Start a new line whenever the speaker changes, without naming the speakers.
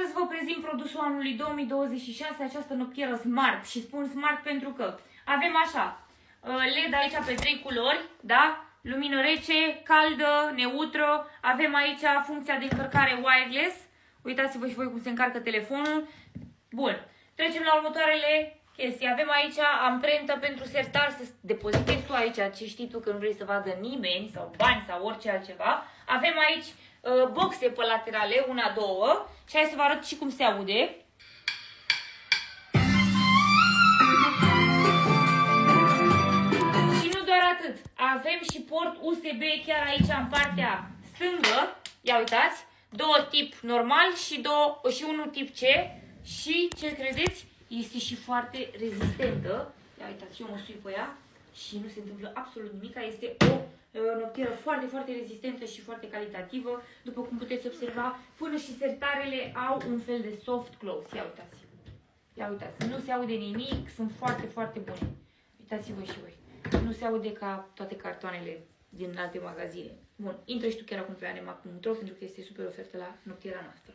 Astăzi vă prezint produsul anului 2026, această noptieră Smart. Și spun Smart pentru că avem așa, LED aici pe 3 culori, da? Lumină rece, caldă, neutră. Avem aici funcția de încărcare wireless. Uitați-vă și voi cum se încarcă telefonul. Bun. Trecem la următoarele chestii. Avem aici amprentă pentru sertar, să depozitezi tu aici ce știi tu că nu vrei să vadă nimeni, sau bani sau orice altceva. Avem aici boxe pe laterale, una, două. Și hai să vă arăt și cum se aude. Și nu doar atât. Avem și port USB chiar aici în partea stângă. Ia uitați. Două tip normal și unul tip C. Și ce credeți? Este și foarte rezistentă. Ia uitați, eu mă sui pe ea și nu se întâmplă absolut nimic. Este o noptieră foarte, foarte rezistentă și foarte calitativă. După cum puteți observa, până și sertarele au un fel de soft close. Ia uitați. Ia uitați, nu se aude nimic, sunt foarte, foarte bune. Uitați-vă și voi. Nu se aude ca toate cartoanele din alte magazine. Bun, intră și tu chiar acum pe anemac.ro pentru că este super ofertă la noptiera noastră.